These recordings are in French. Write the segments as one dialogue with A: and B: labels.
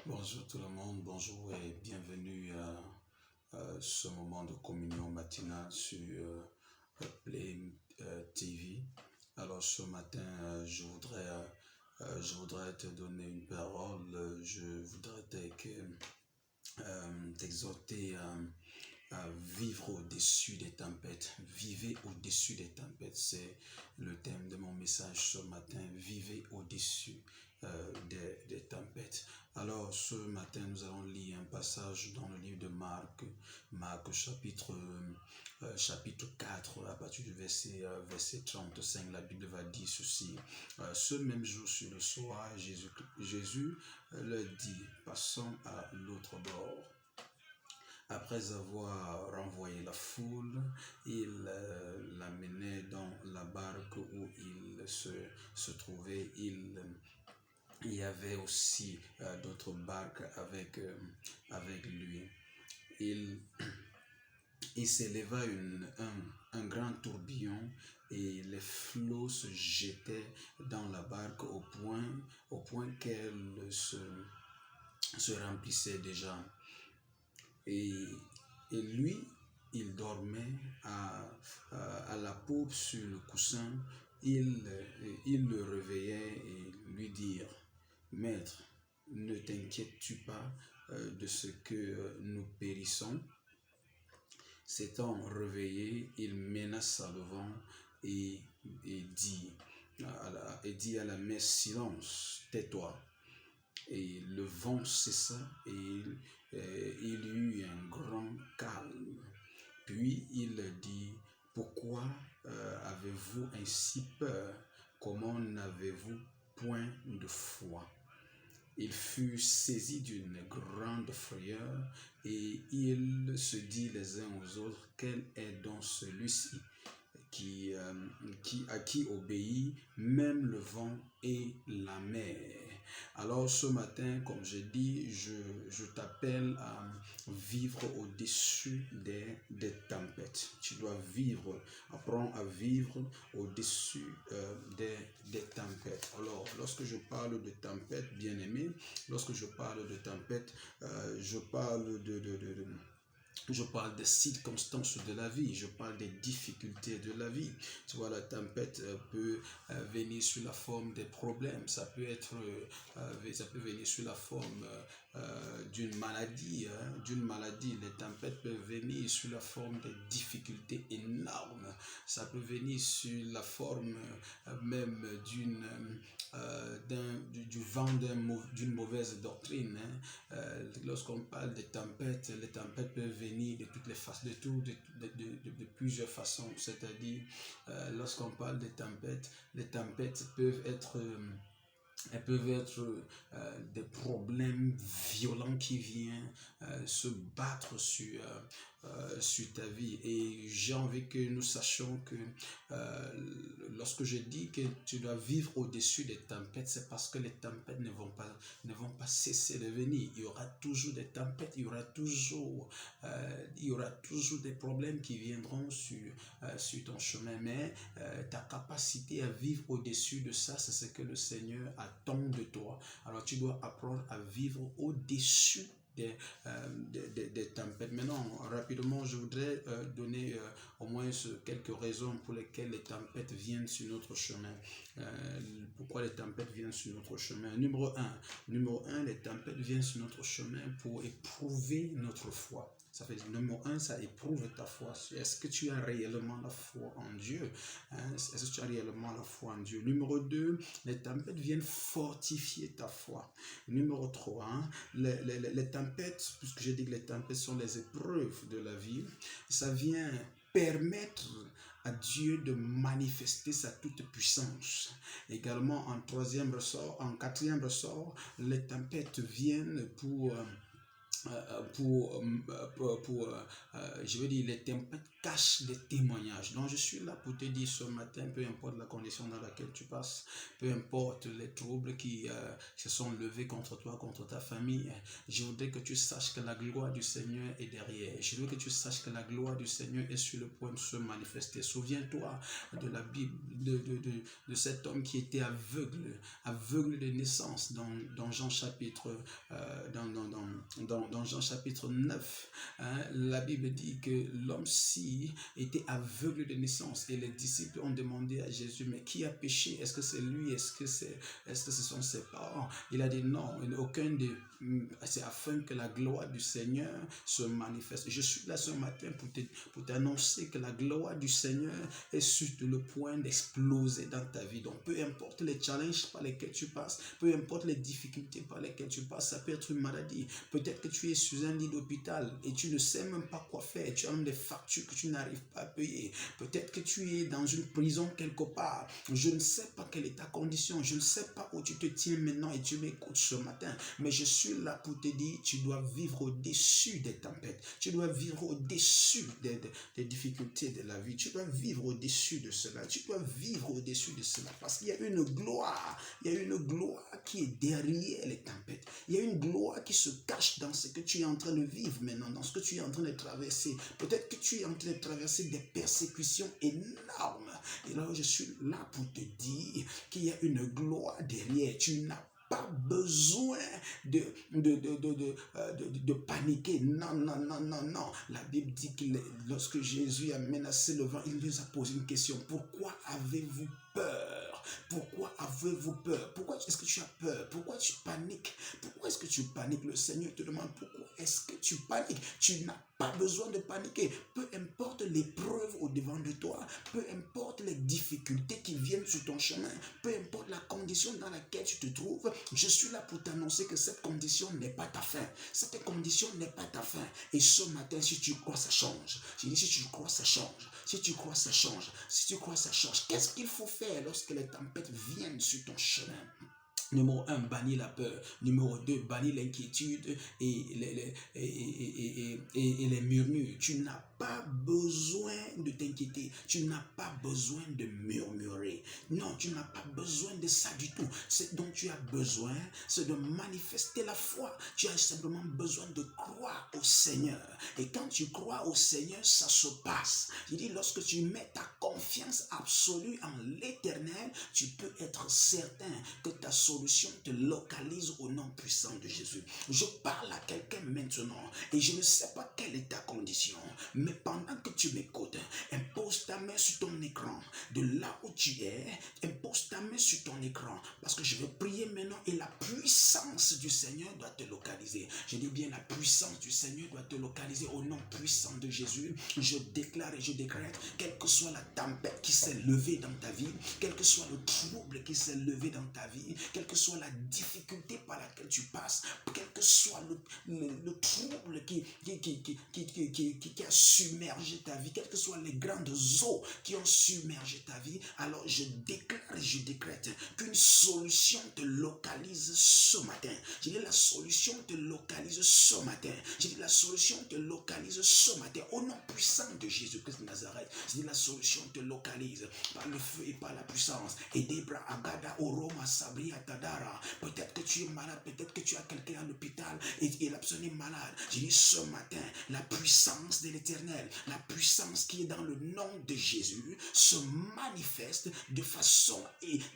A: Bonjour tout le monde, bonjour et bienvenue à ce moment de communion matinale sur Play TV. Alors ce matin, je voudrais te donner une parole, je voudrais t'exhorter à vivre au-dessus des tempêtes. Vivez au-dessus des tempêtes, c'est le thème de mon message ce matin. Vivez au-dessus des tempêtes. Alors ce matin, nous allons lire un passage dans le livre de Marc chapitre 4, à partir du verset 35. La Bible va dire ceci. Ce même jour sur le soir, Jésus leur dit, passons à l'autre bord. Après avoir renvoyé la foule, il l'amenait dans la barque où il se trouvait. Il y avait aussi d'autres barques avec lui. Il s'éleva un grand tourbillon et les flots se jetaient dans la barque au point qu'elle se remplissait déjà. Et lui, il dormait à la poupe sur le coussin. Il le réveillait et lui dire, Maître, ne t'inquiètes-tu pas de ce que nous périssons? S'étant réveillé, il menaça le vent et dit à la mer, silence, tais-toi. Et le vent cessa et il y eut un grand calme. Puis il dit, pourquoi avez-vous ainsi peur? Comment n'avez-vous point de foi? Il fut saisi d'une grande frayeur et il se dit les uns aux autres, quel est donc celui-ci à qui obéit même le vent et la mer? Alors ce matin, comme j'ai dit, je t'appelle à vivre au-dessus des tempêtes. Tu dois apprendre à vivre au-dessus des tempêtes. Alors, lorsque je parle de tempête, bien aimé, lorsque je parle de tempête, je parle des circonstances de la vie, je parle des difficultés de la vie. Tu vois, la tempête peut venir sous la forme des problèmes, ça peut venir sous la forme d'une maladie. Les tempêtes peuvent venir sous la forme de difficultés énormes. Ça peut venir sous la forme même du vent d'une mauvaise doctrine. Lorsqu'on parle des tempêtes, les tempêtes peuvent venir de toutes les façons, de plusieurs façons. C'est-à-dire, lorsqu'on parle des tempêtes, les tempêtes peuvent être des problèmes violents qui viennent se battre sur ta vie. Et j'ai envie que nous sachions que lorsque je dis que tu dois vivre au-dessus des tempêtes, c'est parce que les tempêtes ne vont pas cesser de venir. Il y aura toujours des tempêtes, il y aura toujours des problèmes qui viendront sur ton chemin. Mais ta capacité à vivre au-dessus de ça, c'est ce que le Seigneur attend de toi. Alors tu dois apprendre à vivre au-dessus des tempêtes. Maintenant, rapidement, je voudrais donner au moins quelques raisons pour lesquelles les tempêtes viennent sur notre chemin. Pourquoi les tempêtes viennent sur notre chemin? Numéro un, les tempêtes viennent sur notre chemin pour éprouver notre foi. Ça fait numéro un, ça éprouve ta foi. Est-ce que tu as réellement la foi en Dieu? Est-ce que tu as réellement la foi en Dieu? Numéro 2, les tempêtes viennent fortifier ta foi. Numéro 3, les tempêtes, puisque j'ai dit que les tempêtes sont les épreuves de la vie, ça vient permettre à Dieu de manifester sa toute puissance. Également, en quatrième ressort, les tempêtes viennent pour je veux dire, les tempêtes cachent des témoignages. Donc, je suis là pour te dire ce matin, peu importe la condition dans laquelle tu passes, peu importe les troubles qui se sont levés contre toi, contre ta famille, je voudrais que tu saches que la gloire du Seigneur est derrière. Je veux que tu saches que la gloire du Seigneur est sur le point de se manifester. Souviens-toi de la Bible, de cet homme qui était aveugle de naissance dans Jean chapitre dans Jean chapitre 9, hein, la Bible dit que l'homme-ci était aveugle de naissance et les disciples ont demandé à Jésus, mais qui a péché? Est-ce que c'est lui? Est-ce que ce sont ses parents? Il a dit non, aucun des... C'est afin que la gloire du Seigneur se manifeste. Je suis là ce matin pour t'annoncer que la gloire du Seigneur est sur le point d'exploser dans ta vie. Donc peu importe les challenges par lesquels tu passes, peu importe les difficultés par lesquelles tu passes, ça peut être une maladie. Peut-être que tu es sur un lit d'hôpital et tu ne sais même pas quoi faire. Tu as même des factures que tu n'arrives pas à payer. Peut-être que tu es dans une prison quelque part. Je ne sais pas quelle est ta condition. Je ne sais pas où tu te tiens maintenant et tu m'écoutes ce matin. Mais je suis là pour te dire, tu dois vivre au-dessus des tempêtes. Tu dois vivre au-dessus des difficultés de la vie. Tu dois vivre au-dessus de cela. Tu dois vivre au-dessus de cela. Parce qu'il y a une gloire. Il y a une gloire qui est derrière les tempêtes. Il y a une gloire qui se cache dans ce que tu es en train de vivre maintenant, dans ce que tu es en train de traverser. Peut-être que tu es en train de traverser des persécutions énormes. Et là, je suis là pour te dire qu'il y a une gloire derrière. Tu n'as pas besoin de paniquer. Non, non, non, non, non. La Bible dit que lorsque Jésus a menacé le vent, il nous a posé une question. Pourquoi avez-vous peur? Pourquoi avez-vous peur? Pourquoi est-ce que tu as peur? Pourquoi tu paniques? Pourquoi est-ce que tu paniques? Le Seigneur te demande pourquoi est-ce que tu paniques? Tu n'as pas besoin de paniquer. Peu importe l'épreuve au devant de toi, peu importe les difficultés qui viennent sur ton chemin, peu importe la condition dans laquelle tu te trouves, je suis là pour t'annoncer que cette condition n'est pas ta fin. Cette condition n'est pas ta fin. Et ce matin, si tu crois, ça change. Je dis, si tu crois, ça change. Si tu crois, ça change. Si tu crois, ça change. Qu'est-ce qu'il faut faire lorsque les tempêtes viennent sur ton chemin? Numéro 1, bannir la peur. Numéro 2, bannir l'inquiétude et les murmures. Tu n'as pas besoin de t'inquiéter. Tu n'as pas besoin de murmurer. Non, tu n'as pas besoin de ça du tout. Ce dont tu as besoin, c'est de manifester la foi. Tu as simplement besoin de croire au Seigneur. Et quand tu crois au Seigneur, ça se passe. Je dis, lorsque tu mets ta confiance absolue en l'Éternel, tu peux être certain que ta solution te localise au nom puissant de Jésus. Je parle à quelqu'un maintenant et je ne sais pas quelle est ta condition, mais pendant que tu m'écoutes, impose ta main sur ton écran. De là où tu es, impose ta main sur ton écran parce que je vais prier maintenant et la puissance du Seigneur doit te localiser. Je dis bien la puissance du Seigneur doit te localiser au nom puissant de Jésus. Je déclare et je décrète, quelle que soit la tempête qui s'est levée dans ta vie, quel que soit le trouble qui s'est levé dans ta vie, quelle que soit la difficulté par laquelle tu passes, quel que soit le trouble qui a submergé ta vie, quelles que soient les grandes eaux qui ont submergé ta vie, alors je déclare et je décrète qu'une solution te localise ce matin. Je dis la solution te localise ce matin. Je dis la solution te localise ce matin. Au nom puissant de Jésus-Christ de Nazareth, je dis la solution te localise par le feu et par la puissance. Et Debra Agada Oroma Sabria Tadara. Peut-être que tu es malade, peut-être que tu as quelqu'un à l'hôpital et la personne est malade. Je dis ce matin, la puissance de l'Éternel, la puissance qui est dans le nom de Jésus se manifeste de façon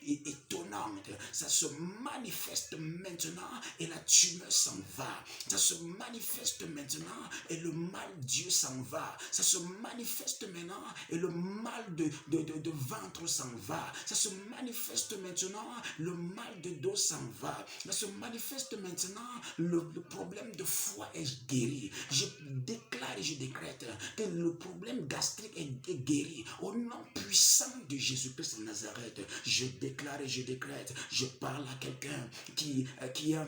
A: étonnante. Ça se manifeste maintenant et la tumeur s'en va. Ça se manifeste maintenant et le mal Dieu s'en va. Ça se manifeste maintenant et le mal de ventre s'en va. Ça se manifeste maintenant, le mal de dos s'en va. Ça se manifeste maintenant, le problème de foie est guéri. Je déclare et je décrète que le problème gastrique est guéri. Au nom puissant de Jésus-Christ de Nazareth, je déclare et je décrète. Je parle à quelqu'un qui a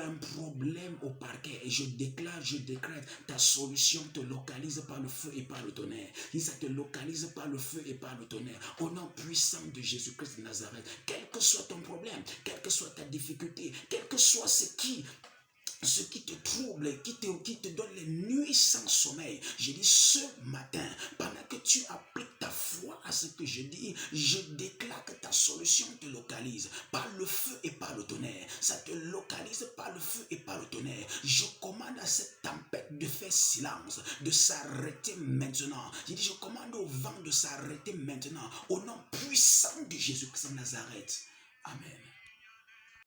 A: un problème au parquet et je déclare, je décrète, ta solution te localise par le feu et par le tonnerre. Et ça te localise par le feu et par le tonnerre. Au nom puissant de Jésus-Christ de Nazareth, quel que soit ton problème, quelle que soit ta difficulté, quel que soit ce qui ce qui te trouble, qui te donne les nuits sans sommeil. Je dis ce matin, pendant que tu appliques ta foi à ce que je dis, je déclare que ta solution te localise par le feu et par le tonnerre. Ça te localise par le feu et par le tonnerre. Je commande à cette tempête de faire silence, de s'arrêter maintenant. Je dis, je commande au vent de s'arrêter maintenant, au nom puissant de Jésus-Christ de Nazareth. Amen.